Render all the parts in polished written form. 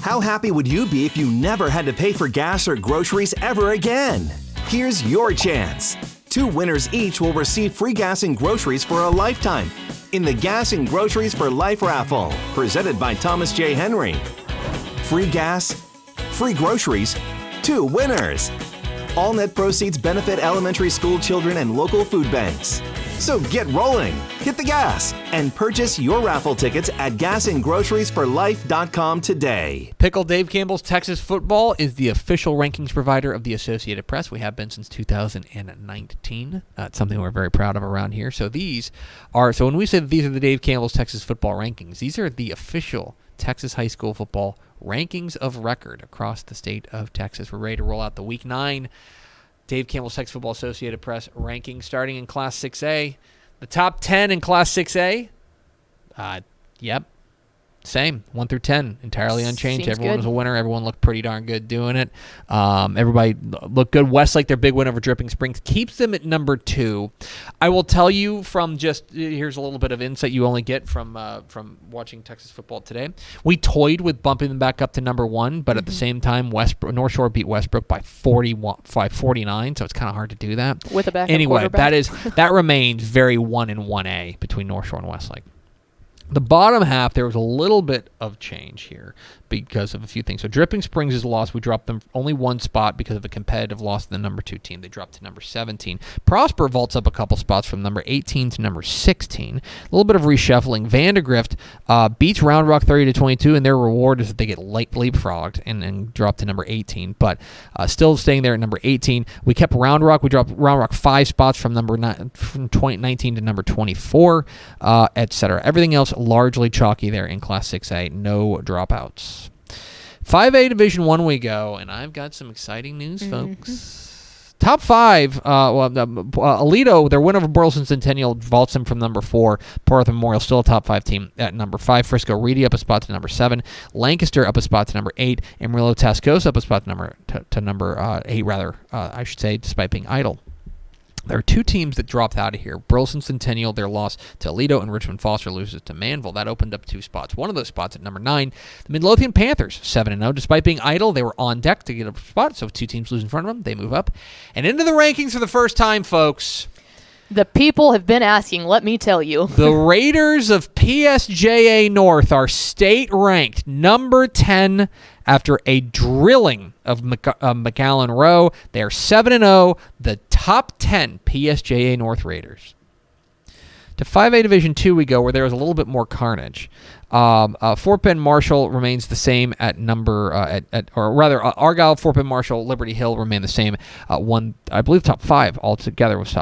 How happy would you be if you never had to pay for gas or groceries ever again? Here's your chance. 2 winners each will receive free gas and groceries for a lifetime in the Gas and Groceries for Life raffle, presented by Thomas J. Henry. Free gas, free groceries, 2 winners. All net proceeds benefit elementary school children and local food banks. So get rolling, hit the gas, and purchase your raffle tickets at gasandgroceриesforlife.com today. Pickle Dave Campbell's Texas Football is the official rankings provider of the Associated Press. We have been since 2019. It's something we're very proud of around here. So when we say that these are the Dave Campbell's Texas Football rankings, these are the official Texas high school football rankings of record across the state of Texas. We're ready to roll out the Week 9 Dave Campbell's Texas Football Associated Press rankings, starting in Class 6A. The top 10 in Class 6A, same, 1 through 10, entirely unchanged. Seems Everyone good. was a winner. Everyone looked pretty darn good doing it. Everybody looked good. Westlake, their big win over Dripping Springs, keeps them at number 2. I will tell you from here's a little bit of insight you only get from watching Texas football today. We toyed with bumping them back up to number 1, but at the same time, North Shore beat Westbrook by 49, so it's kind of hard to do that. With a backup Anyway, quarterback. that remains very 1 and 1A between North Shore and Westlake. The bottom half, there was a little bit of change here because of a few things. So Dripping Springs is a loss. We dropped them only 1 spot because of a competitive loss to the number 2 team. They dropped to number 17. Prosper vaults up a couple spots from number 18 to number 16. A little bit of reshuffling. Vandergrift beats Round Rock 30-22, and their reward is that they get leapfrogged and drop to number 18. But still staying there at number 18. We kept Round Rock. We dropped Round Rock 5 spots from number 19 to number 24, etc. Everything else largely chalky there in Class 6A. No dropouts. 5A Division 1 we go, and I've got some exciting news, folks. Top 5, Alito, their win over Burleson Centennial vaults them from number 4. Port Memorial still a top 5 team at number 5. Frisco Reedy up a spot to number 7. Lancaster up a spot to number 8. Amarillo Tascosa up a spot to number 8, I should say, despite being idle. There are 2 teams that dropped out of here. Burleson Centennial, their loss to Alito, and Richmond Foster loses to Manville. That opened up 2 spots. One of those spots at number 9, the Midlothian Panthers, 7-0. Despite being idle, they were on deck to get a spot, so 2 teams lose in front of them. They move up. And into the rankings for the first time, folks. The people have been asking, let me tell you. The Raiders of PSJA North are state-ranked number 10 after a drilling of McAllen Row. They are 7-0, the top 10 PSJA North Raiders. To 5A Division 2 we go, where there was a little bit more carnage. Fort Bend Marshall remains the same at number, Argyle, Fort Bend Marshall, Liberty Hill remain the same. I believe top 5 altogether was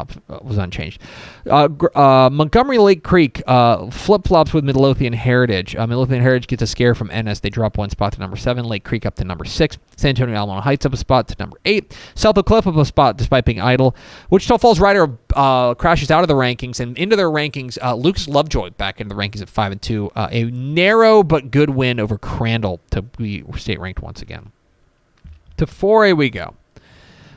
unchanged. Montgomery Lake Creek flip-flops with Midlothian Heritage. Midlothian Heritage gets a scare from NS. They drop 1 spot to number 7. Lake Creek up to number 6. San Antonio Alamo Heights up a spot to number 8. South Oak Cliff up a spot despite being idle. Wichita Falls Rider crashes out of the rankings and into their rankings. Lucas Lovejoy back into the rankings at 5-2. A narrow but good win over Crandall to be state ranked once again. To 4A we go.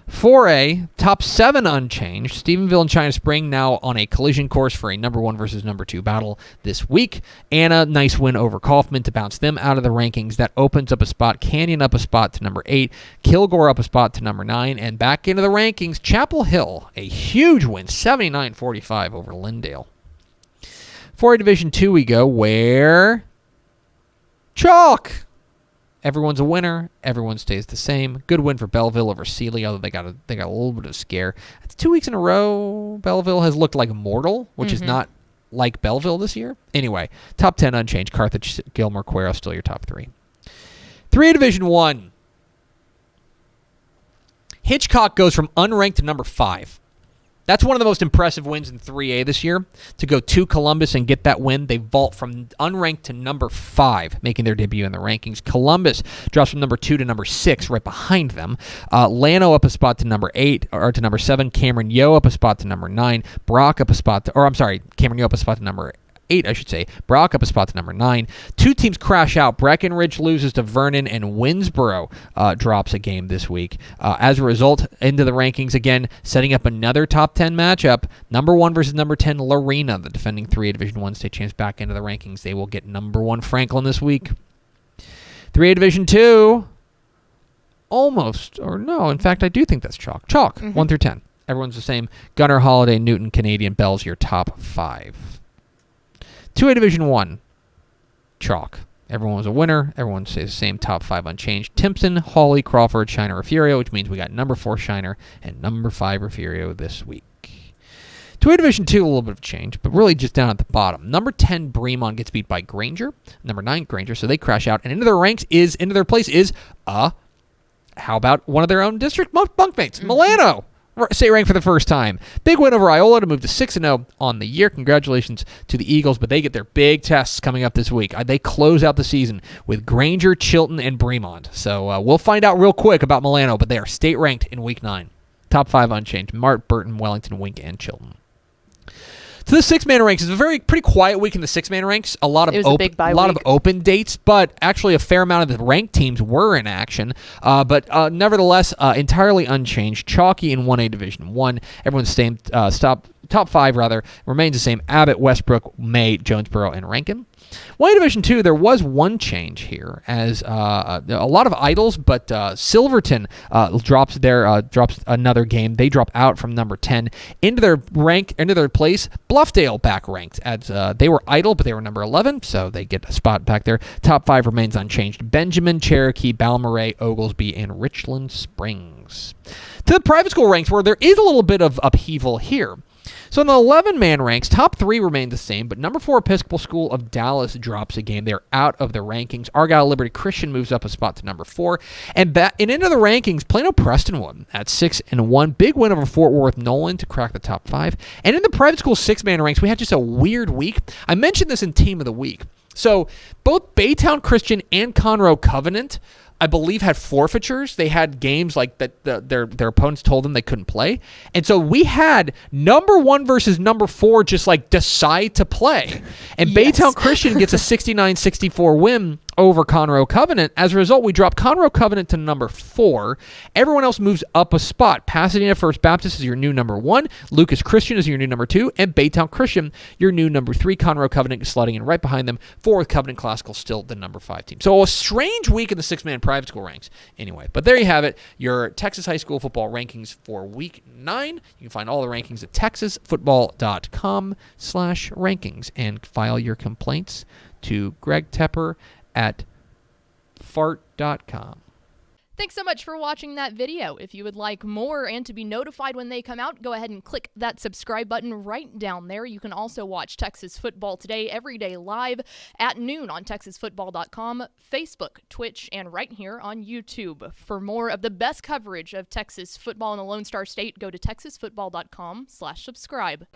4A, top 7 unchanged. Stephenville and China Spring now on a collision course for a number 1 versus number 2 battle this week. Anna, nice win over Kaufman to bounce them out of the rankings. That opens up a spot. Canyon up a spot to number 8. Kilgore up a spot to number 9. And back into the rankings, Chapel Hill, a huge win, 79-45 over Lindale. 4A Division 2 we go, where chalk. Everyone's a winner. Everyone stays the same. Good win for Belleville over Sealy, although they got a little bit of scare. It's 2 weeks in a row. Belleville has looked like mortal, which is not like Belleville this year. Anyway, top 10 unchanged. Carthage, Gilmore, Cuero still your top 3. 3A Division 1. Hitchcock goes from unranked to number 5. That's one of the most impressive wins in 3A this year. To go to Columbus and get that win, they vault from unranked to number 5, making their debut in the rankings. Columbus drops from number 2 to number 6, right behind them. Llano up a spot to number 8, or to number 7. Cameron Yo up a spot to number 9. Brock up a spot to, Cameron Yo up a spot to number 8, I should say. Brock up a spot to number 9. 2 teams crash out. Breckenridge loses to Vernon, and Winsboro drops a game this week. As a result, into the rankings again, setting up another top 10 matchup. Number 1 versus number 10, Lorena, the defending 3A Division 1 state champs, back into the rankings. They will get number 1 Franklin this week. 3A Division 2, almost, or no, in fact, I do think that's chalk. Chalk, 1 through 10. Everyone's the same. Gunner, Holiday, Newton, Canadian, Bell's your top 5. 2A Division 1, chalk. Everyone was a winner. Everyone stays the same, top 5 unchanged. Timpson, Hawley, Crawford, Shiner, Refugio, which means we got number 4 Shiner and number 5 Refugio this week. 2A Division 2, a little bit of change, but really just down at the bottom. Number 10, Bremond gets beat by Granger. Number 9, Granger, so they crash out. And into their place is, how about one of their own district bunkmates, Milano. State rank for the first time. Big win over Iola to move to 6-0 on the year. Congratulations to the Eagles, but they get their big tests coming up this week. They close out the season with Granger, Chilton, and Bremond. So we'll find out real quick about Milano, but they are state ranked in week 9. Top 5 unchanged. Mart, Burton, Wellington, Wink, and Chilton. So the 6-man ranks is a pretty quiet week in the 6-man ranks. A lot of open dates, but actually a fair amount of the ranked teams were in action. But nevertheless, entirely unchanged. Chalky in 1A Division 1. Everyone's staying top 5 rather remains the same. Abbott, Westbrook, May, Jonesboro, and Rankin. 1A Division 2, there was one change here, as a lot of idols, but Silverton drops another game. They drop out from number 10 into their place. Bluffdale back ranked, as they were idle, but they were number 11, so they get a spot back there. Top 5 remains unchanged. Benjamin, Cherokee, Balmorhea, Oglesby, and Richland Springs. To the private school ranks, where there is a little bit of upheaval here. So in the 11-man ranks, top 3 remain the same, but number 4 Episcopal School of Dallas drops a game. They're out of the rankings. Argyle Liberty Christian moves up a spot to number 4. And into the rankings, Plano Prestonwood at 6-1. Big win over Fort Worth Nolan to crack the top 5. And in the private school 6-man ranks, we had just a weird week. I mentioned this in Team of the Week. So both Baytown Christian and Conroe Covenant, I believe, had forfeitures. They had games like that their opponents told them they couldn't play. And so we had number 1 versus number 4 just like decide to play. And yes. Baytown Christian gets a 69-64 win over Conroe Covenant. As a result, we drop Conroe Covenant to number 4. Everyone else moves up a spot. Pasadena First Baptist is your new number 1. Lucas Christian is your new number 2. And Baytown Christian, your new number 3. Conroe Covenant is sliding in right behind them. 4 with Covenant Classical still the number 5 team. So a strange week in the 6-man private school ranks. Anyway, but there you have it. Your Texas high school football rankings for week 9. You can find all the rankings at texasfootball.com/rankings and file your complaints to Greg Tepper at fart.com. Thanks so much for watching that video. If you would like more and to be notified when they come out, go ahead and click that subscribe button right down there. You can also watch Texas Football Today every day live at noon on texasfootball.com, Facebook, Twitch, and right here on YouTube. For more of the best coverage of Texas football in the Lone Star State, go to texasfootball.com/subscribe.